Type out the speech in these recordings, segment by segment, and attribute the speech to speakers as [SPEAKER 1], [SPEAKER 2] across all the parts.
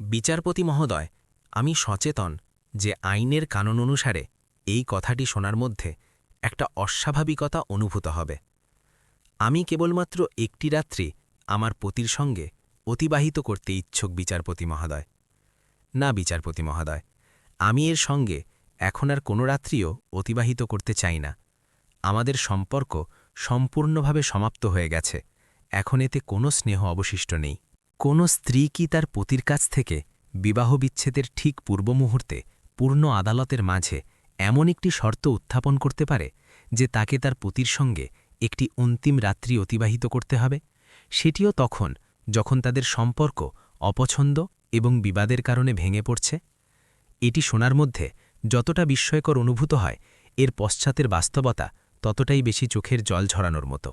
[SPEAKER 1] বিচারপতি মহোদয়, আমি সচেতন যে আইনের কানুন অনুসারে এই কথাটি শোনার মধ্যে একটা অস্বাভাবিকতা অনুভূত হবে। আমি কেবলমাত্র একটি রাত্রি আমার পতির সঙ্গে অতিবাহিত করতে ইচ্ছুক বিচারপতি মহোদয়। না বিচারপতি মহোদয়, আমি এর সঙ্গে এখন আর কোনো রাত্রিও অতিবাহিত করতে চাই না। আমাদের সম্পর্ক সম্পূর্ণভাবে সমাপ্ত হয়ে গেছে। এখন এতে কোনো স্নেহ অবশিষ্ট নেই। কোনো স্ত্রী কি তার পতির কাছ থেকে বিবাহবিচ্ছেদের ঠিক পূর্ব মুহূর্তে পূর্ণ আদালতের মাঝে এমন একটি শর্ত উত্থাপন করতে পারে যে তাকে তার পতির সঙ্গে একটি অন্তিম রাত্রি অতিবাহিত করতে হবে, সেটিও তখন যখন তাদের সম্পর্ক অপছন্দ এবং বিবাদের কারণে ভেঙে পড়ছে? এটি শোনার মধ্যে যতটা বিস্ময়কর অনুভূত হয়, এর পশ্চাতের বাস্তবতা ততটাই বেশি চোখের জল ঝরানোর মতো।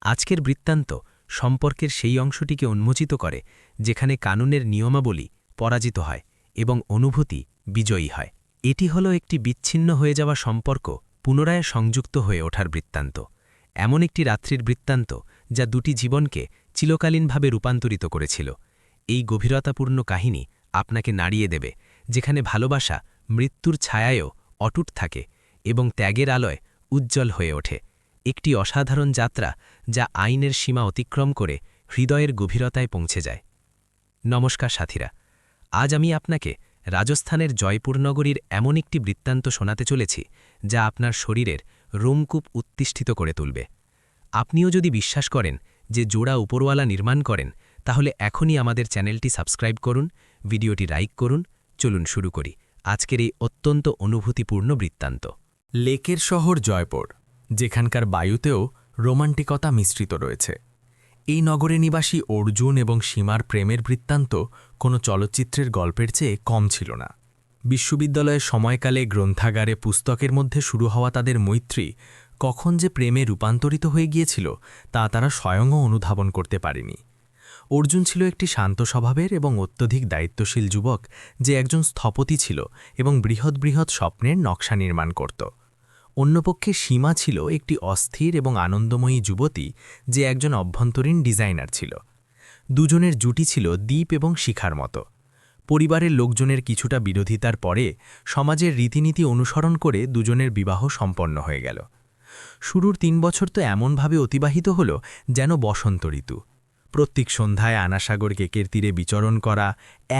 [SPEAKER 1] আজকের বৃত্তান্ত সম্পর্কের সেই অংশটিকে উন্মোচিত করে যেখানে কানুনের নিয়মাবলী পরাজিত হয় এবং অনুভূতি বিজয়ী হয়। এটি হল একটি বিচ্ছিন্ন হয়ে যাওয়া সম্পর্ক পুনরায় সংযুক্ত হয়ে ওঠার বৃত্তান্ত, এমন একটি রাত্রির বৃত্তান্ত যা দুটি জীবনকে চিরকালীনভাবে রূপান্তরিত করেছিল। এই গভীরতাপূর্ণ কাহিনী আপনাকে নাড়িয়ে দেবে, যেখানে ভালোবাসা মৃত্যুর ছায়ায়ও অটুট থাকে এবং ত্যাগের আলোয় উজ্জ্বল হয়ে ওঠে। একটি অসাধারণ যাত্রা যা আইনের সীমা অতিক্রম করে হৃদয়ের গভীরতায় পৌঁছে যায়। নমস্কার সাথীরা, আজ আমি আপনাকে রাজস্থানের জয়পুর নগরীর এমন একটি বৃত্তান্ত শোনাতে চলেছি যা আপনার শরীরের রোমকূপ উত্তিষ্ঠিত করে তুলবে। আপনিও যদি বিশ্বাস করেন যে জোড়া উপরওয়ালা নির্মাণ করেন, তাহলে এখনই আমাদের চ্যানেলটি সাবস্ক্রাইব করুন, ভিডিওটি লাইক করুন। চলুন শুরু করি আজকের এই অত্যন্ত অনুভূতিপূর্ণ বৃত্তান্ত।
[SPEAKER 2] লেকের শহর জয়পুর, যেখানকার বায়ুতেও রোমান্টিকতা মিশ্রিত রয়েছে। এই নগরে নিবাসী অর্জুন এবং সীমার প্রেমের বৃত্তান্ত কোনো চলচ্চিত্রের গল্পের চেয়ে কম ছিল না। বিশ্ববিদ্যালয়ের সময়কালে গ্রন্থাগারে পুস্তকের মধ্যে শুরু হওয়া তাদের মৈত্রী কখন যে প্রেমে রূপান্তরিত হয়ে গিয়েছিল তা তারা স্বয়ংও অনুধাবন করতে পারেনি। অর্জুন ছিল একটি শান্ত স্বভাবের এবং অত্যধিক দায়িত্বশীল যুবক, যে একজন স্থপতি ছিল এবং বৃহৎ বৃহৎ স্বপ্নের নকশা নির্মাণ করত। অন্যপক্ষে সীমা ছিল একটি অস্থির এবং আনন্দময়ী যুবতী, যে একজন অভ্যন্তরীণ ডিজাইনার ছিল। দুজনের জুটি ছিল দ্বীপ এবং শিখার মতো। পরিবারের লোকজনের কিছুটা বিরোধিতার পরে সমাজের রীতিনীতি অনুসরণ করে দুজনের বিবাহ সম্পন্ন হয়ে গেল। শুরুর ৩ বছর তো এমনভাবে অতিবাহিত হল যেন বসন্ত ঋতু। প্রত্যেক সন্ধ্যায় আনাসাগর কেকের তীরে বিচরণ করা,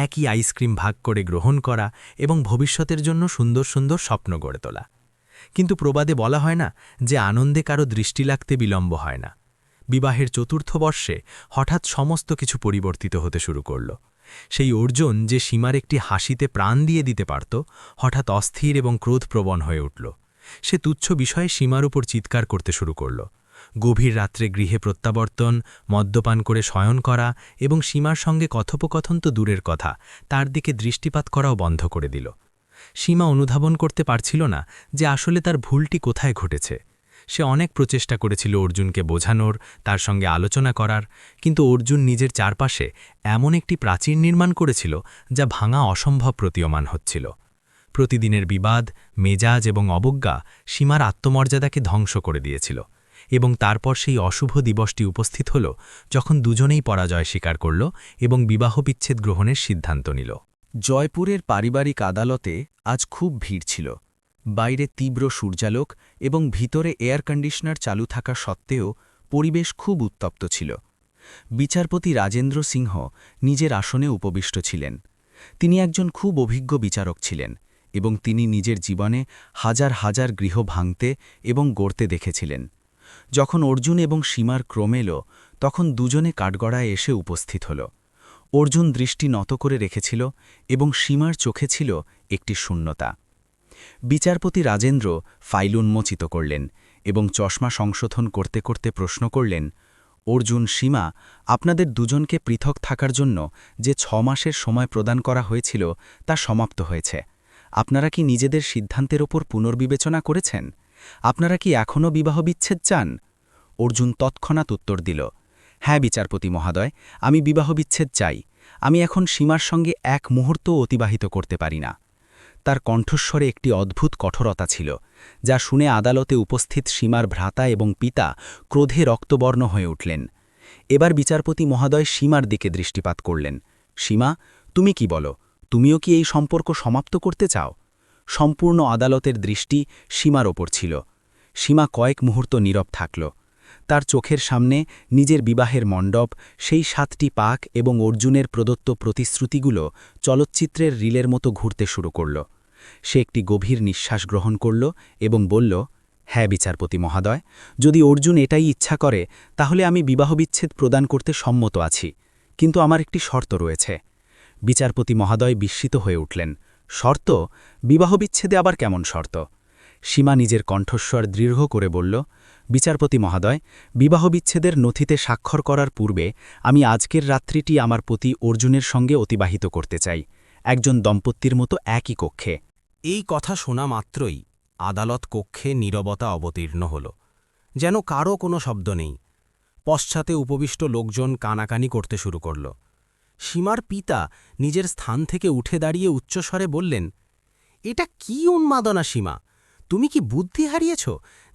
[SPEAKER 2] একই আইসক্রিম ভাগ করে গ্রহণ করা এবং ভবিষ্যতের জন্য সুন্দর সুন্দর স্বপ্ন গড়ে তোলা। কিন্তু প্রবাদে বলা হয় না যে আনন্দে কারো দৃষ্টি লাগতে বিলম্ব হয় না। বিবাহের ৪র্থ বর্ষে হঠাৎ সমস্ত কিছু পরিবর্তিত হতে শুরু করল। সেই অর্জুন, যে সীমার একটি হাসিতে প্রাণ দিয়ে দিতে পারত, হঠাৎ অস্থির এবং ক্রোধপ্রবণ হয়ে উঠল। সে তুচ্ছ বিষয়ে সীমার উপর চিৎকার করতে শুরু করল। গভীর রাত্রে গৃহে প্রত্যাবর্তন, মদ্যপান করে শয়ন করা এবং সীমার সঙ্গে কথোপকথন তো দূরের কথা, তার দিকে দৃষ্টিপাত করাও বন্ধ করে দিল। সীমা অনুধাবন করতে পারছিল না যে আসলে তার ভুলটি কোথায় ঘটেছে। সে অনেক প্রচেষ্টা করেছিল অর্জুনকে বোঝানোর, তার সঙ্গে আলোচনা করার, কিন্তু অর্জুন নিজের চারপাশে এমন একটি প্রাচীর নির্মাণ করেছিল যা ভাঙা অসম্ভব প্রতীয়মান হচ্ছিল। প্রতিদিনের বিবাদ, মেজাজ এবং অবজ্ঞা সীমার আত্মমর্যাদাকে ধ্বংস করে দিয়েছিল। এবং তারপর সেই অশুভ দিবসটি উপস্থিত হল যখন দুজনেই পরাজয় স্বীকার করল এবং বিবাহ বিচ্ছেদ গ্রহণের সিদ্ধান্ত নিল।
[SPEAKER 1] জয়পুরের পারিবারিক আদালতে আজ খুব ভিড় ছিল। বাইরে তীব্র সূর্যালোক এবং ভিতরে এয়ার কন্ডিশনার চালু থাকা সত্ত্বেও পরিবেশ খুব উত্তপ্ত ছিল। বিচারপতি রাজেন্দ্র সিংহ নিজের আসনে উপবিষ্ট ছিলেন। তিনি একজন খুব অভিজ্ঞ বিচারক ছিলেন এবং তিনি নিজের জীবনে হাজার হাজার গৃহ ভাঙতে এবং গড়তে দেখেছিলেন। যখন অর্জুন এবং সীমার ক্রম এল, তখন দুজনে কাঠগড়ায় এসে উপস্থিত হল। অর্জুন দৃষ্টি নত করে রেখেছিল এবং সীমার চোখে ছিল একটি শূন্যতা। বিচারপতি রাজেন্দ্র ফাইল উন্মোচিত করলেন এবং চশমা সংশোধন করতে করতে প্রশ্ন করলেন, অর্জুন, সীমা, আপনাদের দুজনকে পৃথক থাকার জন্য যে ৬ মাসের সময় প্রদান করা হয়েছিল তা সমাপ্ত হয়েছে। আপনারা কি নিজেদের সিদ্ধান্তের ওপর পুনর্বিবেচনা করেছেন? আপনারা কি এখনও বিবাহ বিচ্ছেদ চান? অর্জুন তৎক্ষণাৎ উত্তর দিল, হ্যাঁ বিচারপতি মহোদয়, আমি বিবাহ বিচ্ছেদ চাই। আমি এখন সীমার সঙ্গে এক মুহূর্তও অতিবাহিত করতে পারি না। তার কণ্ঠস্বরে একটি অদ্ভুত কঠোরতা ছিল, যা শুনে আদালতে উপস্থিত সীমার ভ্রাতা এবং পিতা ক্রোধে রক্তবর্ণ হয়ে উঠলেন। এবার বিচারপতি মহোদয় সীমার দিকে দৃষ্টিপাত করলেন। সীমা,
[SPEAKER 3] তুমি কি বলো, তুমিও কি এই সম্পর্ক সমাপ্ত করতে চাও? সম্পূর্ণ আদালতের দৃষ্টি সীমার ওপর ছিল। সীমা কয়েক মুহূর্ত নীরব থাকল। তার চোখের সামনে নিজের বিবাহের মণ্ডপ, সেই 7টি পাক এবং অর্জুনের প্রদত্ত প্রতিশ্রুতিগুলো চলচ্চিত্রের রিলের মতো ঘুরতে শুরু করল। সে একটি গভীর নিঃশ্বাস গ্রহণ করল এবং বলল, হ্যাঁ বিচারপতি মহোদয়, যদি অর্জুন এটাই ইচ্ছা করে তাহলে আমি বিবাহবিচ্ছেদ প্রদান করতে সম্মত আছি, কিন্তু আমার একটি শর্ত রয়েছে। বিচারপতি মহোদয় বিস্মিত হয়ে উঠলেন। শর্ত? বিবাহবিচ্ছেদে আবার কেমন শর্ত? সীমা নিজের কণ্ঠস্বর দৃঢ় করে বলল, বিচারপতি মহোদয়, বিবাহবিচ্ছেদের নথিতে স্বাক্ষর করার পূর্বে আমি আজকের রাত্রিটি আমার পতি অর্জুনের সঙ্গে অতিবাহিত করতে চাই, একজন দম্পতির মতো একই কক্ষে।
[SPEAKER 1] এই কথা শোনা মাত্রই আদালত কক্ষে নীরবতা অবতীর্ণ হল, যেন কারও কোনো শব্দ নেই। পশ্চাতে উপবিষ্ট লোকজন কানাকানি করতে শুরু করল। সীমার পিতা নিজের স্থান থেকে উঠে দাঁড়িয়ে উচ্চস্বরে বললেন, এটা কি উন্মাদনা সীমা? তুমি কি বুদ্ধি হারিয়েছ?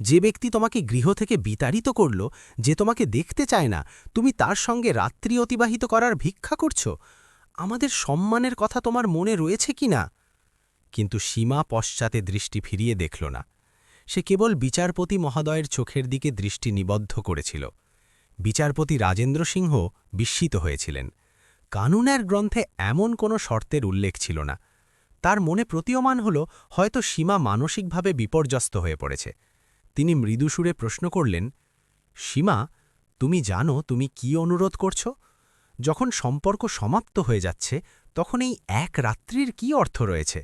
[SPEAKER 1] যে ব্যক্তি তোমাকে গৃহ থেকে বিতাড়িত করল, যে তোমাকে দেখতে চায় না, তুমি তার সঙ্গে রাত্রি অতিবাহিত করার ভিক্ষা করছ? আমাদের সম্মানের কথা তোমার মনে রয়েছে কি না? কিন্তু সীমা পশ্চাতে দৃষ্টি ফিরিয়ে দেখল না। সে কেবল বিচারপতি মহোদয়ের চোখের দিকে দৃষ্টি নিবদ্ধ করেছিল। বিচারপতি রাজেন্দ্র সিংহ বিস্মিত হয়েছিলেন। কানুনের গ্রন্থে এমন কোনো শর্তের উল্লেখ ছিল না। তার মনে প্রতীয়মান হল হয়তো সীমা মানসিকভাবে বিপর্যস্ত হয়ে পড়েছে। তিনি মৃদুসুরে প্রশ্ন করলেন, সীমা, তুমি জানো তুমি কি অনুরোধ করছ? যখন সম্পর্ক সমাপ্ত হয়ে যাচ্ছে তখন এই এক রাত্রির কি অর্থ রয়েছে?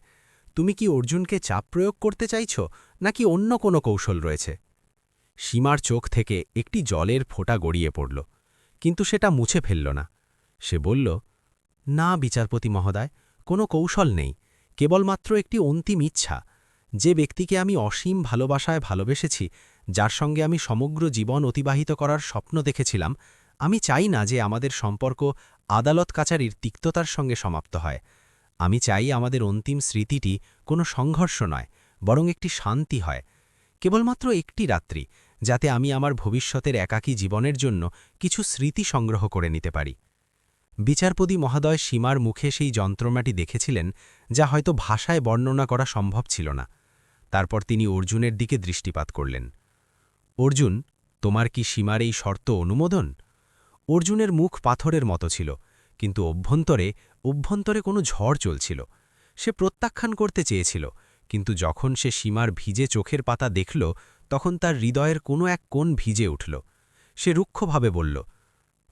[SPEAKER 1] তুমি কি অর্জুনকে চাপ প্রয়োগ করতে চাইছ, নাকি অন্য কোনো কৌশল রয়েছে? সীমার চোখ থেকে একটি জলের ফোঁটা গড়িয়ে পড়ল, কিন্তু সেটা মুছে ফেলল না। সে বলল, না বিচারপতি মহোদয়, কোনো কৌশল নেই, কেবলমাত্র একটি অন্তিম ইচ্ছা। যে ব্যক্তিকে আমি অসীম ভালোবাসায় ভালোবেসেছি, যার সঙ্গে আমি সমগ্র জীবন অতিবাহিত করার স্বপ্ন দেখেছিলাম, আমি চাই না যে আমাদের সম্পর্ক আদালত কাচারির তিক্ততার সঙ্গে সমাপ্ত হয়। আমি চাই আমাদের অন্তিম স্মৃতিটি কোনো সংঘর্ষ নয়, বরং একটি শান্তি হয়। কেবলমাত্র একটি রাত্রি, যাতে আমি আমার ভবিষ্যতের একাকী জীবনের জন্য কিছু স্মৃতি সংগ্রহ করে নিতে পারি। বিচারপতি মহোদয় সীমার মুখে সেই যন্ত্রণাটি দেখেছিলেন, যা হয়তো ভাষায় বর্ণনা করা সম্ভব ছিল না। তারপর তিনি অর্জুনের দিকে দৃষ্টিপাত করলেন। অর্জুন, তোমার কি সীমার এই শর্ত অনুমোদন? অর্জুনের মুখ পাথরের মতো ছিল, কিন্তু অভ্যন্তরে কোনো ঝড় চলছিল। সে প্রত্যাখ্যান করতে চেয়েছিল, কিন্তু যখন সে সীমার ভিজে চোখের পাতা দেখল, তখন তার হৃদয়ের কোনো এক কোণ ভিজে উঠল। সে রুক্ষভাবে বলল,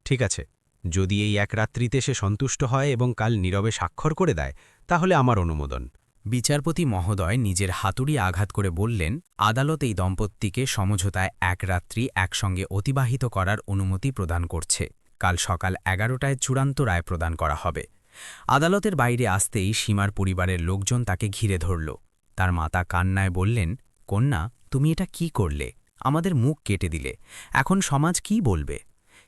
[SPEAKER 1] ঠিক আছে, যদি এই এক রাত্রিতে সে সন্তুষ্ট হয় এবং কাল নীরবে স্বাক্ষর করে দেয়, তাহলে আমার অনুমোদন।
[SPEAKER 2] বিচারপতি মহোদয় নিজের হাতুড়ি আঘাত করে বললেন, আদালত এই দম্পতিকে সমঝোতায় এক রাত্রি একসঙ্গে অতিবাহিত করার অনুমতি প্রদান করছে। কাল সকাল 11টায় চূড়ান্ত রায় প্রদান করা হবে। আদালতের বাইরে আসতেই সীমার পরিবারের লোকজন তাকে ঘিরে ধরল। তার মাতা কান্নায় বললেন, কন্যা, তুমি এটা কি করলে? আমাদের মুখ কেটে দিলে। এখন সমাজ কি বলবে?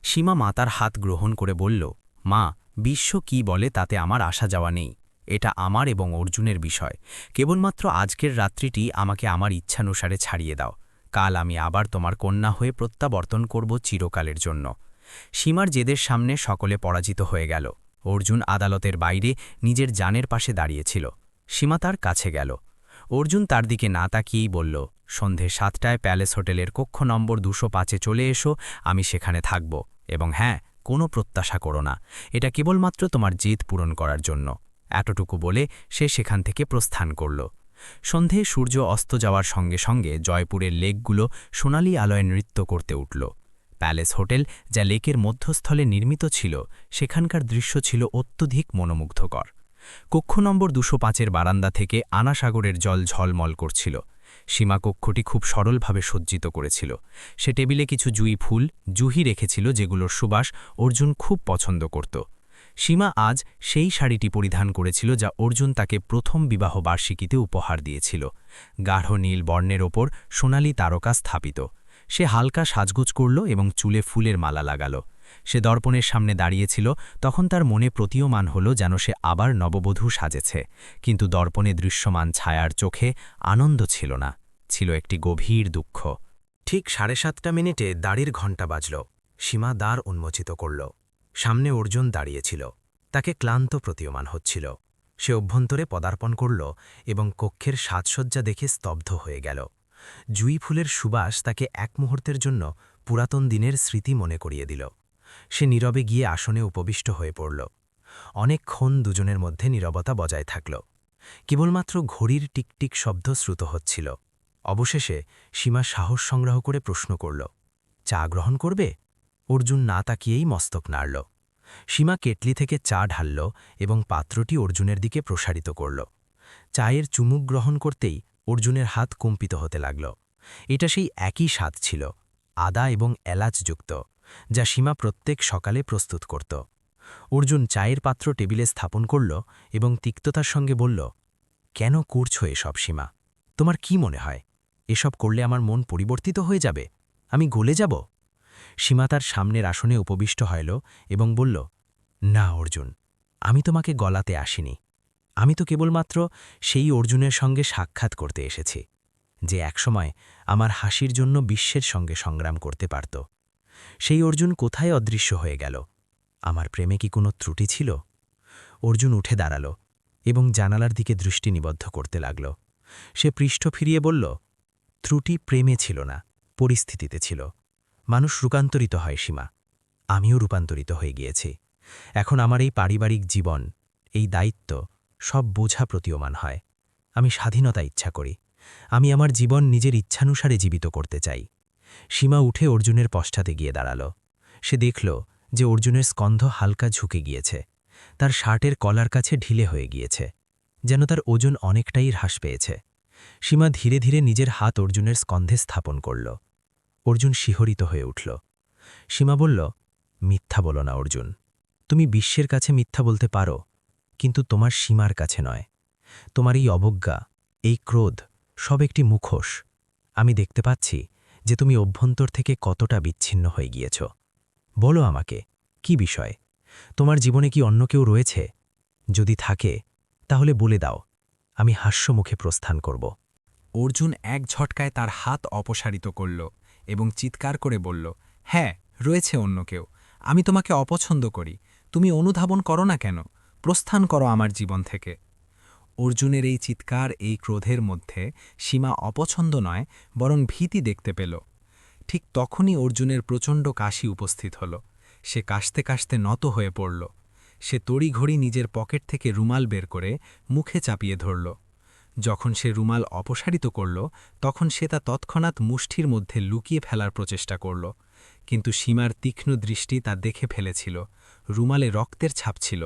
[SPEAKER 2] সীমা মাতার হাত গ্রহণ করে বলল, মা, বিশ্ব কি বলে তাতে আমার আসা যাওয়া নেই। এটা আমার এবং অর্জুনের বিষয়। কেবলমাত্র আজকের রাত্রিটি আমাকে আমার ইচ্ছানুসারে ছাড়িয়ে দাও। কাল আমি আবার তোমার কন্যা হয়ে প্রত্যাবর্তন করব চিরকালের জন্য। সীমার জেদের সামনে সকলে পরাজিত হয়ে গেল। অর্জুন আদালতের বাইরে নিজের জানের পাশে দাঁড়িয়েছিল। সীমা তার কাছে গেল। অর্জুন তার দিকে না তাকিয়েই বলল, সন্ধে 7টায় প্যালেস হোটেলের কক্ষ নম্বর 205-এ চলে এসো, আমি সেখানে থাকব। এবং হ্যাঁ, কোনো প্রত্যাশা করো না, এটা কেবলমাত্র তোমার জেদ পূরণ করার জন্য। এতটুকু বলে সে সেখান থেকে প্রস্থান করল। সন্ধে সূর্য অস্ত যাওয়ার সঙ্গে সঙ্গে জয়পুরের লেকগুলো সোনালি আলোয় নৃত্য করতে উঠল। প্যালেস হোটেল, যা লেকের মধ্যস্থলে নির্মিত ছিল, সেখানকার দৃশ্য ছিল অত্যধিক মনোমুগ্ধকর। কক্ষ নম্বর 205-এর বারান্দা থেকে আনা সাগরের জল ঝলমল করছিল। সীমা কক্ষটি খুব সরলভাবে সজ্জিত করেছিল। সে টেবিলে কিছু জুহি রেখেছিল, যেগুলোর সুবাস অর্জুন খুব পছন্দ করত। সীমা আজ সেই শাড়িটি পরিধান করেছিল যা অর্জুন তাকে প্রথম বিবাহ বার্ষিকীতে উপহার দিয়েছিল। গাঢ় নীল বর্ণের ওপর সোনালি তারকা স্থাপিত। সে হালকা সাজগোজ করল এবং চুলে ফুলের মালা লাগাল। সে দর্পণের সামনে দাঁড়িয়েছিল, তখন তার মনে প্রতীয়মান হল যেন সে আবার নববধূ সাজেছে। কিন্তু দর্পণে দৃশ্যমান ছায়ার চোখে আনন্দ ছিল না, ছিল একটি গভীর দুঃখ।
[SPEAKER 1] ঠিক 7:30 দাড়ির ঘণ্টা বাজল। সীমা দ্বার উন্মোচিত করল। সামনে অর্জুন দাঁড়িয়েছিল। তাকে ক্লান্ত প্রতীয়মান হচ্ছিল। সে অভ্যন্তরে পদার্পণ করল এবং কক্ষের সাজসজ্জা দেখে স্তব্ধ হয়ে গেল। জুঁই ফুলের সুবাস তাকে এক মুহূর্তের জন্য পুরাতন দিনের স্মৃতি মনে করিয়ে দিল। সে নীরবে গিয়ে আসনে উপবিষ্ট হয়ে পড়ল। অনেকক্ষণ দুজনের মধ্যে নীরবতা বজায় থাকল। কেবলমাত্র ঘড়ির টিকটিক শব্দ শ্রুত হচ্ছিল। অবশেষে সীমা সাহস সংগ্রহ করে প্রশ্ন করল, চা গ্রহণ করবে? অর্জুন না তাকিয়েই মস্তক নাড়ল। সীমা কেটলি থেকে চা ঢালল এবং পাত্রটি অর্জুনের দিকে প্রসারিত করল। চায়ের চুমুক গ্রহণ করতেই অর্জুনের হাত কম্পিত হতে লাগল। এটা সেই একই স্বাদ ছিল, আদা এবং এলাচযুক্ত, যা সীমা প্রত্যেক সকালে প্রস্তুত করত। অর্জুন চায়ের পাত্র টেবিলে স্থাপন করল এবং তিক্ততার সঙ্গে বলল, কেন করছ এসব সীমা? তোমার কি মনে হয় এসব করলে আমার মন পরিবর্তিত হয়ে যাবে? আমি গলে যাব? সীমা তার সামনের আসনে উপবিষ্ট হইল এবং বলল, না অর্জুন, আমি তোমাকে গলাতে আসিনি। আমি তো কেবলমাত্র সেই অর্জুনের সঙ্গে সাক্ষাৎ করতে এসেছি, যে একসময় আমার হাসির জন্য বিশ্বের সঙ্গে সংগ্রাম করতে পারত। সেই অর্জুন কোথায় অদৃশ্য হয়ে গেল? আমার প্রেমে কি কোনো ত্রুটি ছিল? অর্জুন উঠে দাঁড়াল এবং জানালার দিকে দৃষ্টি নিবদ্ধ করতে লাগল। সে পৃষ্ঠ ফিরিয়ে বলল, ত্রুটি প্রেমে ছিল না, পরিস্থিতিতে ছিল। মানুষ রূপান্তরিত হয় সীমা। আমিও রূপান্তরিত হয়ে গিয়েছি। এখন আমার এই পারিবারিক জীবন, এই দায়িত্ব, সব বোঝা প্রতীয়মান হয়। আমি স্বাধীনতা ইচ্ছা করি। আমি আমার জীবন নিজের ইচ্ছানুসারে জীবিত করতে চাই। সীমা উঠে অর্জুনের পশ্চাতে গিয়ে দাঁড়াল। সে দেখল যে অর্জুনের স্কন্ধ হালকা ঝুঁকে গিয়েছে। তার শার্টের কলার কাছে ঢিলে হয়ে গিয়েছে, যেন তার ওজন অনেকটাই হ্রাস পেয়েছে। সীমা ধীরে ধীরে নিজের হাত অর্জুনের স্কন্ধে স্থাপন করল। অর্জুন শিহরিত হয়ে উঠল। সীমা বলল, মিথ্যা বলো না অর্জুন। তুমি বিশ্বের কাছে মিথ্যা বলতে পারো, কিন্তু তোমার সীমার কাছে নয়। তোমার এই অবজ্ঞা, এই ক্রোধ, সব একটি মুখোশ। আমি দেখতে পাচ্ছি যে তুমি অভ্যন্তর থেকে কতটা বিচ্ছিন্ন হয়ে গিয়েছ। বলো আমাকে, কি বিষয়? তোমার জীবনে কি অন্য কেউ রয়েছে? যদি থাকে তাহলে বলে দাও, আমি হাস্যমুখে প্রস্থান করব।
[SPEAKER 4] অর্জুন এক ঝটকায় তার হাত অপসারিত করল এবং চিৎকার করে বলল, হ্যাঁ, রয়েছে অন্য কেউ। আমি তোমাকে অপছন্দ করি। তুমি অনুধাবন করো না কেন? প্রস্থান করো আমার জীবন থেকে। অর্জুনের এই চিৎকার, এই ক্রোধের মধ্যে সীমা অপছন্দ নয়, বরং ভীতি দেখতে পেল। ঠিক তখনই অর্জুনের প্রচণ্ড কাশি উপস্থিত হল। সে কাশতে কাশতে নত হয়ে পড়ল। সে তড়িঘড়ি নিজের পকেট থেকে রুমাল বের করে মুখে চাপিয়ে ধরল। যখন সে রুমাল অপসারিত করল, তখন সে তা তৎক্ষণাৎ মুষ্টির মধ্যে লুকিয়ে ফেলার প্রচেষ্টা করল। কিন্তু সীমার তীক্ষ্ণ দৃষ্টি তা দেখে ফেলেছিল। রুমালে রক্তের ছাপ ছিল।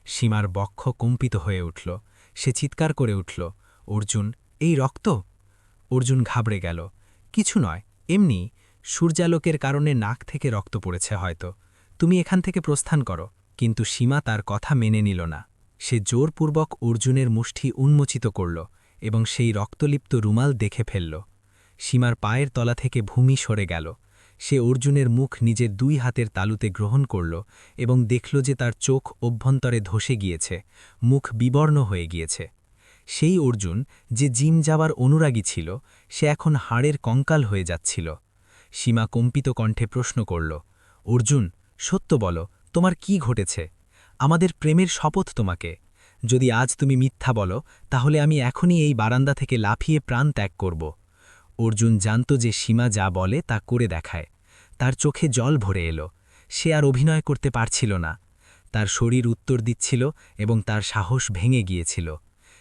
[SPEAKER 4] সীমার বক্ষ কম্পিত হয়ে উঠল। সে চিৎকার করে উঠল, অর্জুন, এই রক্ত! অর্জুন ঘাবড়ে গেল। কিছু নয়, এমনি সূর্যালোকের কারণে নাক থেকে রক্ত পড়েছে হয়তো। তুমি এখান থেকে প্রস্থান করো। কিন্তু সীমা তার কথা মেনে নিল না। সে জোরপূর্বক অর্জুনের মুষ্টি উন্মোচিত করল এবং সেই রক্তলিপ্ত রুমাল দেখে ফেলল। সীমার পায়ের তলা থেকে ভূমি সরে গেল। সে অর্জুনের মুখ নিজের দুই হাতের তালুতে গ্রহণ করল এবং দেখল যে তার চোখ অভ্যন্তরে ধসে গিয়েছে, মুখ বিবর্ণ হয়ে গিয়েছে। সেই অর্জুন যে জিম যাওয়ার অনুরাগী ছিল, সে এখন হাড়ের কঙ্কাল হয়ে যাচ্ছিল। সীমা কম্পিত কণ্ঠে প্রশ্ন করল, অর্জুন, সত্য বলো, তোমার কি ঘটেছে? আমাদের প্রেমের শপথ তোমাকে। যদি আজ তুমি মিথ্যা বলো, তাহলে আমি এখনই এই বারান্দা থেকে লাফিয়ে প্রাণ ত্যাগ করব। অর্জুন জানত যে সীমা যা বলে তা করে দেখায়। তার চোখে জল ভরে এলো। সে আর অভিনয় করতে পারছিল না। তার শরীর উত্তর দিচ্ছিল এবং তার সাহস ভেঙে গিয়েছিল।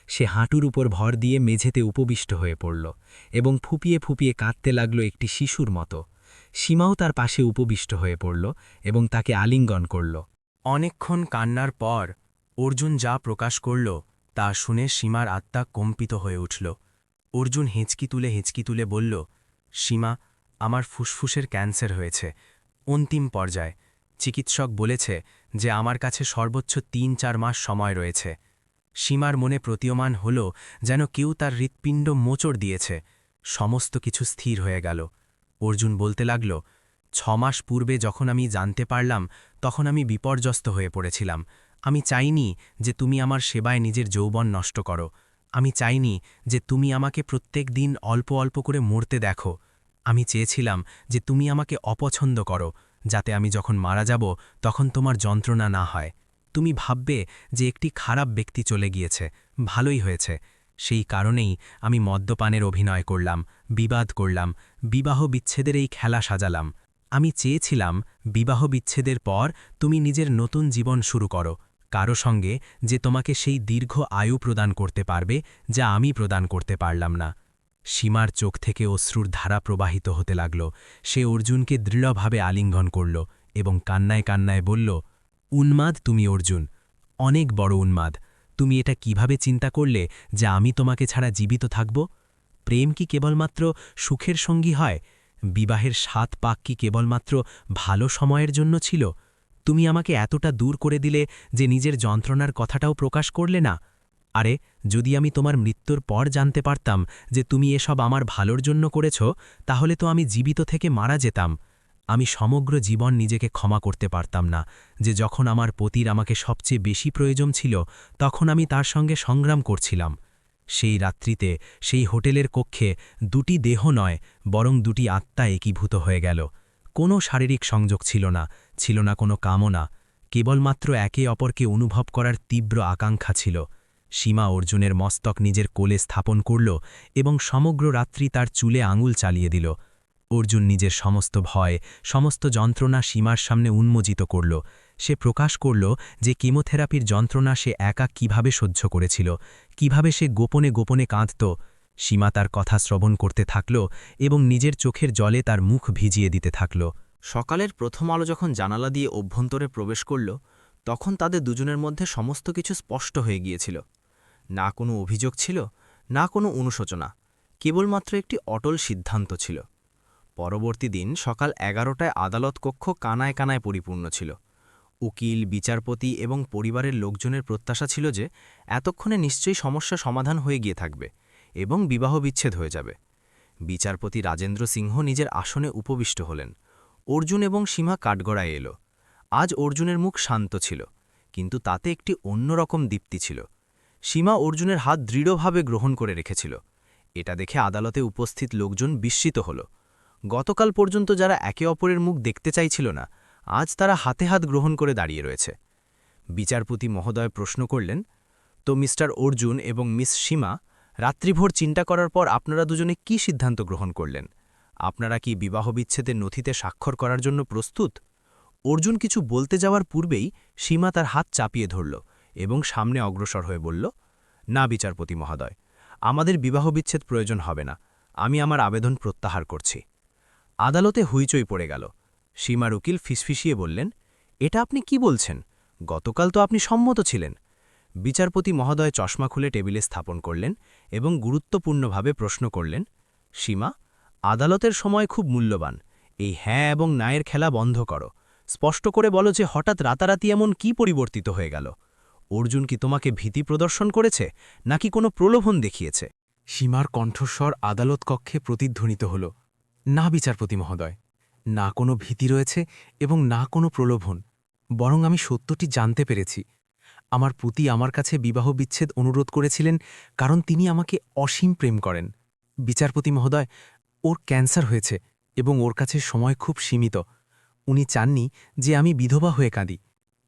[SPEAKER 4] সে হাঁটুর উপর ভর দিয়ে মেঝেতে উপবিষ্ট হয়ে পড়ল এবং ফুপিয়ে ফুপিয়ে কাঁদতে লাগল একটি শিশুর মতো। সীমাও তার পাশে উপবিষ্ট হয়ে পড়ল এবং তাকে আলিঙ্গন করল।
[SPEAKER 1] অনেকক্ষণ কান্নার পর অর্জুন যা প্রকাশ করল তা শুনে সীমার আত্মা কম্পিত হয়ে উঠল। অর্জুন হেঁচকি তুলে বলল, সীমা, আমার ফুসফুসের ক্যান্সার হয়েছে, অন্তিম পর্যায়ে। চিকিৎসক বলেছে যে আমার কাছে সর্বোচ্চ ৩-৪ মাস সময় রয়েছে। সীমার মনে প্রতীয়মান হল যেন কেউ তার হৃৎপিণ্ড মোচড় দিয়েছে। সমস্ত কিছু স্থির হয়ে গেল। অর্জুন বলতে লাগল, ৬ মাস পূর্বে যখন আমি জানতে পারলাম, তখন আমি বিপর্যস্ত হয়ে পড়েছিলাম। আমি চাইনি যে তুমি আমার সেবায় নিজের যৌবন নষ্ট করো। আমি চাইনি যে তুমি আমাকে প্রত্যেক দিন অল্প অল্প করে মরতে দেখো। আমি চেয়েছিলাম যে তুমি আমাকে অপছন্দ করো, যাতে আমি যখন মারা যাব তখন তোমার যন্ত্রণা না হয়। তুমি ভাববে যে একটি খারাপ ব্যক্তি চলে গিয়েছে, ভালোই হয়েছে। সেই কারণেই আমি মদ্যপানের অভিনয় করলাম, বিবাদ করলাম, বিবাহ বিচ্ছেদের এই খেলা সাজালাম। আমি চেয়েছিলাম বিবাহ বিচ্ছেদের পর তুমি নিজের নতুন জীবন শুরু করো, কারো সঙ্গে যে তোমাকে সেই দীর্ঘ আয়ু প্রদান করতে পারবে যা আমি প্রদান করতে পারলাম না। সীমার চোখ থেকে অশ্রুর ধারা প্রবাহিত হতে লাগল। সে অর্জুনকে দৃঢ়ভাবে আলিঙ্গন করল এবং কান্নায় কান্নায় বলল, উন্মাদ তুমি অর্জুন, অনেক বড় উন্মাদ। তুমি এটা কিভাবে চিন্তা করলে যে আমি তোমাকে ছাড়া জীবিত থাকব? প্রেম কি কেবলমাত্র সুখের সঙ্গী হয়? বিবাহের ৭ পাক কি কেবলমাত্র ভালো সময়ের জন্য ছিল? তুমি আমাকে এতটা দূর করে দিলে যে নিজের যন্ত্রণার কথাটাও প্রকাশ করলে না। আরে, যদি আমি তোমার মৃত্যুর পর জানতে পারতাম যে তুমি এসব আমার ভালোর জন্য করেছ, তাহলে তো আমি জীবিত থেকে মারা যেতাম। আমি সমগ্র জীবন নিজেকে ক্ষমা করতে পারতাম না যে যখন আমার পতির আমাকে সবচেয়ে বেশি প্রয়োজন ছিল, তখন আমি তার সঙ্গে সংগ্রাম করছিলাম। সেই রাত্রিতে সেই হোটেলের কক্ষে ২টি দেহ নয়, বরং ২টি আত্মা একীভূত হয়ে গেল। কোনো শারীরিক সংযোগ ছিল না কোনো কামনা, কেবলমাত্র একে অপরকে অনুভব করার তীব্র আকাঙ্ক্ষা ছিল। সীমা অর্জুনের মস্তক নিজের কোলে স্থাপন করল এবং সমগ্র রাত্রি তার চুলে আঙুল চালিয়ে দিল। অর্জুন নিজের সমস্ত ভয়, সমস্ত যন্ত্রণা সীমার সামনে উন্মোচিত করল। সে প্রকাশ করল যে কেমোথেরাপির যন্ত্রণা সে একা কিভাবে সহ্য করেছিল, কিভাবে সে গোপনে গোপনে কাঁদত। সীমা তার কথা শ্রবণ করতে থাকল এবং নিজের চোখের জলে তার মুখ ভিজিয়ে দিতে থাকল।
[SPEAKER 3] সকালের প্রথম আলো যখন জানালা দিয়ে অভ্যন্তরে প্রবেশ করল, তখন তাদের দুজনের মধ্যে সমস্ত কিছু স্পষ্ট হয়ে গিয়েছিল। না কোনো অভিযোগ ছিল, না কোনো অনুশোচনা, কেবলমাত্র একটি অটল সিদ্ধান্ত ছিল। পরবর্তী দিন সকাল 11টায় আদালত কক্ষ কানায় কানায় পরিপূর্ণ ছিল। উকিল, বিচারপতি এবং পরিবারের লোকজনের প্রত্যাশা ছিল যে এতক্ষণে নিশ্চয়ই সমস্যা সমাধান হয়ে গিয়ে থাকবে এবং বিবাহ বিচ্ছেদ হয়ে যাবে। বিচারপতি রাজেন্দ্র সিংহ নিজের আসনে উপবিষ্ট হলেন। অর্জুন এবং সীমা কাঠগড়ায় এলো। আজ অর্জুনের মুখ শান্ত ছিল, কিন্তু তাতে একটি অন্যরকম দীপ্তি ছিল। সীমা অর্জুনের হাত দৃঢ়ভাবে গ্রহণ করে রেখেছিল। এটা দেখে আদালতে উপস্থিত লোকজন বিস্মিত হল। গতকাল পর্যন্ত যারা একে অপরের মুখ দেখতে চাইছিল না, আজ তারা হাতে হাত গ্রহণ করে দাঁড়িয়ে রয়েছে। বিচারপতি মহোদয় প্রশ্ন করলেন, তো মিস্টার অর্জুন এবং মিস সীমা, রাত্রিভর চিন্তা করার পর আপনারা দুজনে কি সিদ্ধান্ত গ্রহণ করলেন? আপনারা কি বিবাহ বিচ্ছেদের নথিতে স্বাক্ষর করার জন্য প্রস্তুত? অর্জুন কিছু বলতে যাওয়ার পূর্বেই সীমা তার হাত চাপিয়ে ধরল এবং সামনে অগ্রসর হয়ে বলল, না বিচারপতি মহোদয়, আমাদের বিবাহ বিচ্ছেদ প্রয়োজন হবে না। আমি আমার আবেদন প্রত্যাহার করছি। আদালতে হুইচই পড়ে গেল। সীমার উকিল ফিসফিসিয়ে বললেন, এটা আপনি কি বলছেন? গতকাল তো আপনি সম্মত ছিলেন। বিচারপতি মহোদয় চশমা খুলে টেবিলে স্থাপন করলেন এবং গুরুত্বপূর্ণভাবে প্রশ্ন করলেন, সীমা, আদালতের সময় খুব মূল্যবান। এই হ্যাঁ এবং নায়ের খেলা বন্ধ করো। স্পষ্ট করে বলো যে হঠাৎ রাতারাতি এমন কি পরিবর্তিত হয়ে গেল? অর্জুন কি তোমাকে ভীতি প্রদর্শন করেছে, নাকি কোনো প্রলোভন দেখিয়েছে?
[SPEAKER 2] সীমার কণ্ঠস্বর আদালত কক্ষে প্রতিধ্বনিত হল, না বিচারপতি মহোদয়, না কোনো ভীতি রয়েছে এবং না কোনো প্রলোভন, বরং আমি সত্যটি জানতে পেরেছি। আমার পতি আমার কাছে বিবাহ বিচ্ছেদ অনুরোধ করেছিলেন কারণ তিনি আমাকে অসীম প্রেম করেন। বিচারপতি মহোদয়, ওর ক্যান্সার হয়েছে এবং ওর কাছে সময় খুব সীমিত। উনি চাননি যে আমি বিধবা হয়ে কাঁদি,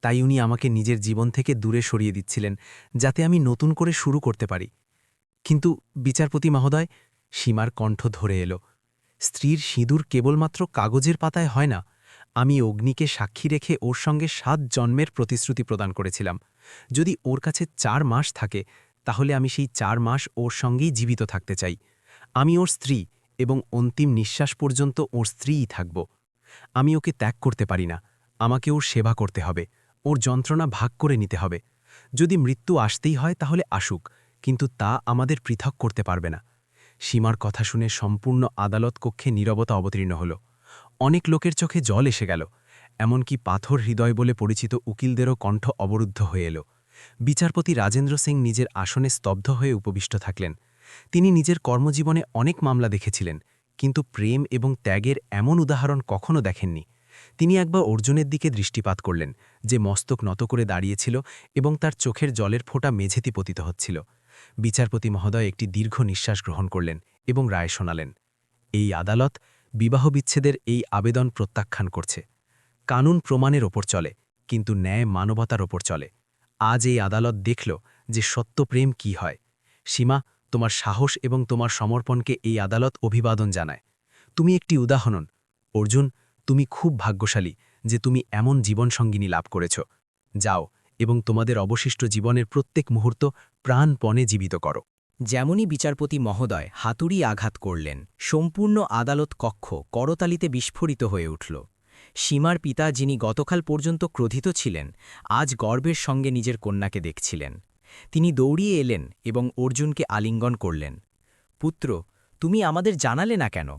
[SPEAKER 2] তাই উনি আমাকে নিজের জীবন থেকে দূরে সরিয়ে দিচ্ছিলেন যাতে আমি নতুন করে শুরু করতে পারি। কিন্তু বিচারপতি মহোদয়, সীমার কণ্ঠ ধরে এলো, স্ত্রীর সিঁদুর কেবলমাত্র কাগজের পাতায় হয় না। আমি অগ্নিকে সাক্ষী রেখে ওর সঙ্গে ৭ জন্মের প্রতিশ্রুতি প্রদান করেছিলাম। যদি ওর কাছে ৪ মাস থাকে, তাহলে আমি সেই ৪ মাস ওর সঙ্গেই জীবিত থাকতে চাই। আমি ওর স্ত্রী এবং অন্তিম নিঃশ্বাস পর্যন্ত ওর স্ত্রীই থাকব। আমি ওকে ত্যাগ করতে পারি না। আমাকে ওর সেবা করতে হবে, ওর যন্ত্রণা ভাগ করে নিতে হবে। যদি মৃত্যু আসতেই হয় তাহলে আসুক, কিন্তু তা আমাদের পৃথক করতে পারবে না। সীমার কথা শুনে সম্পূর্ণ আদালত কক্ষে নীরবতা অবতীর্ণ হল। অনেক লোকের চোখে জল এসে গেল, এমনকি পাথর হৃদয় বলে পরিচিত উকিলদেরও কণ্ঠ অবরুদ্ধ হয়ে এল। বিচারপতি রাজেন্দ্র সিং নিজের আসনে স্তব্ধ হয়ে উপবিষ্ট থাকলেন। তিনি নিজের কর্মজীবনে অনেক মামলা দেখেছিলেন, কিন্তু প্রেম এবং ত্যাগের এমন উদাহরণ কখনো দেখেননি। তিনি একবার অর্জুনের দিকে দৃষ্টিপাত করলেন, যে মস্তক নত করে দাঁড়িয়েছিল এবং তার চোখের জলের ফোঁটা মেঝেতে পতিত হচ্ছিল। বিচারপতি মহোদয় একটি দীর্ঘ নিঃশ্বাস গ্রহণ করলেন এবং রায় শোনালেন, এই আদালত বিবাহ বিচ্ছেদের এই আবেদন প্রত্যাখ্যান করছে। কানুন প্রমাণের ওপর চলে,
[SPEAKER 3] কিন্তু ন্যায় মানবতার ওপর চলে। আজ এই আদালত দেখল যে সত্য প্রেম কি হয়। সীমা, তোমার সাহস এবং তোমার সমর্পণকে এই আদালত অভিবাদন জানায়। তুমি একটি উদাহরণ। অর্জুন, তুমি খুব ভাগ্যশালী যে তুমি এমন জীবনসঙ্গিনী লাভ করেছ। যাও এবং তোমাদের অবশিষ্ট জীবনের প্রত্যেক মুহূর্ত প্রাণপণে জীবিত করো।
[SPEAKER 1] যেমনই বিচারপতি মহোদয় হাতুড়ি আঘাত করলেন, সম্পূর্ণ আদালত কক্ষ করতালিতে বিস্ফোরিত হয়ে উঠল। সীমার পিতা, যিনি গতকাল পর্যন্ত ক্রোধিত ছিলেন, আজ গর্বের সঙ্গে নিজের কন্যাকে দেখছিলেন। তিনি দৌড়িয়ে এলেন এবং অর্জুনকে আলিঙ্গন করলেন। পুত্র, তুমি আমাদের জানালে না কেন?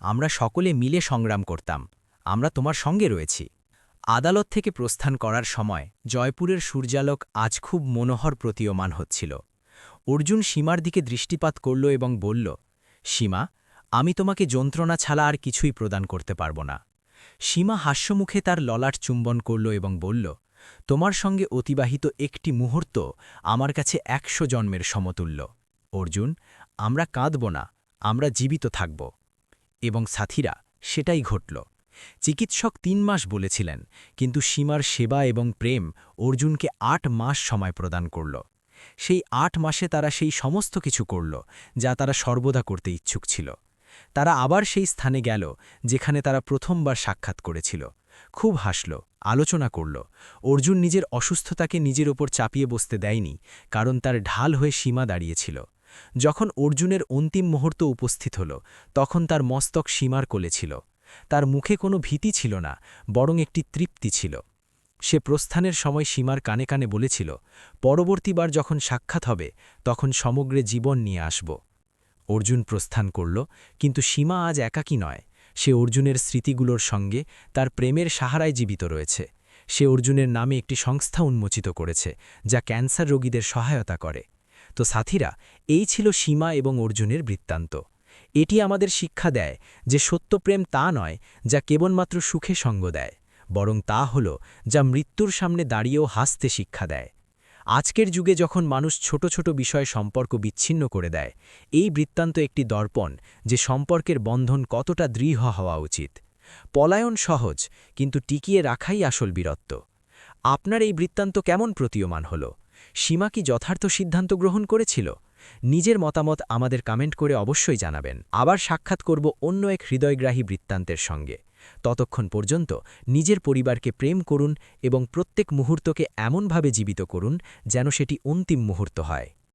[SPEAKER 1] আমরা সকলে মিলে সংগ্রাম করতাম। আমরা তোমার সঙ্গে রয়েছি। আদালত থেকে প্রস্থান করার সময় জয়পুরের সূর্যালোক আজ খুব মনোহর প্রতীয়মান হচ্ছিল। অর্জুন সীমার দিকে দৃষ্টিপাত করল এবং বলল, সীমা, আমি তোমাকে যন্ত্রণা ছাড়া আর কিছুই প্রদান করতে পারব না। সীমা হাস্যমুখে তার ললাট চুম্বন করল এবং বলল, তোমার সঙ্গে অতিবাহিত একটি মুহূর্ত আমার কাছে ১০০ জন্মের সমতুল্য। অর্জুন, আমরা কাঁদব না, আমরা জীবিত থাকব। এবং সাথীরা, সেটাই ঘটল। চিকিৎসক ৩ মাস বলেছিলেন, কিন্তু সীমার সেবা এবং প্রেম অর্জুনকে ৮ মাস সময় প্রদান করল। সেই ৮ মাসে তারা সেই সমস্ত কিছু করল যা তারা সর্বদা করতে ইচ্ছুক ছিল। তারা আবার সেই স্থানে গেল যেখানে তারা প্রথমবার সাক্ষাৎ করেছিল। খুব হাসল, আলোচনা করল। অর্জুন নিজের অসুস্থতাকে নিজের ওপর চাপিয়ে বসতে দেয়নি, কারণ তার ঢাল হয়ে সীমা দাঁড়িয়েছিল। যখন অর্জুনের অন্তিম মুহূর্ত উপস্থিত হল, তখন তার মস্তক সীমার কোলে ছিল। তার মুখে কোনো ভীতি ছিল না, বরং একটি তৃপ্তি ছিল। সে প্রস্থানের সময় সীমার কানে কানে বলেছিল, পরবর্তীবার যখন সাক্ষাৎ হবে তখন সমগ্র জীবন নিয়ে আসব। অর্জুন প্রস্থান করল, কিন্তু সীমা আজ একাকী নয়। সে অর্জুনের স্মৃতিগুলোর সঙ্গে তার প্রেমের সাহারায় জীবিত রয়েছে। সে অর্জুনের নামে একটি সংস্থা উন্মোচিত করেছে, যা ক্যান্সার রোগীদের সহায়তা করে। তো সাথীরা, এই ছিল সীমা এবং অর্জুনের বৃত্তান্ত। এটি আমাদের শিক্ষা দেয় যে সত্যপ্রেম তা নয় যা কেবলমাত্র সুখে সঙ্গ দেয়, বরং তা হল যা মৃত্যুর সামনে দাঁড়িয়েও হাসতে শিক্ষা দেয়। আজকের যুগে যখন মানুষ ছোট ছোট বিষয়ে সম্পর্ক বিচ্ছিন্ন করে দেয়, এই বৃত্তান্ত একটি দর্পণ যে সম্পর্কের বন্ধন কতটা দৃঢ় হওয়া উচিত। পলায়ন সহজ, কিন্তু টিকিয়ে রাখাই আসল বীরত্ব। আপনার এই বৃত্তান্ত কেমন প্রতীয়মান হল? সীমা কি যথার্থ সিদ্ধান্ত গ্রহণ করেছিল? নিজের মতামত আমাদের কমেন্ট করে অবশ্যই জানাবেন। আবার সাক্ষাৎ করব অন্য এক হৃদয়গ্রাহী বৃত্তান্তের সঙ্গে। ততক্ষণ পর্যন্ত নিজের পরিবারকে প্রেম করুন এবং প্রত্যেক মুহূর্তকে এমনভাবে জীবিত করুন যেন সেটি অন্তিম মুহূর্ত হয়।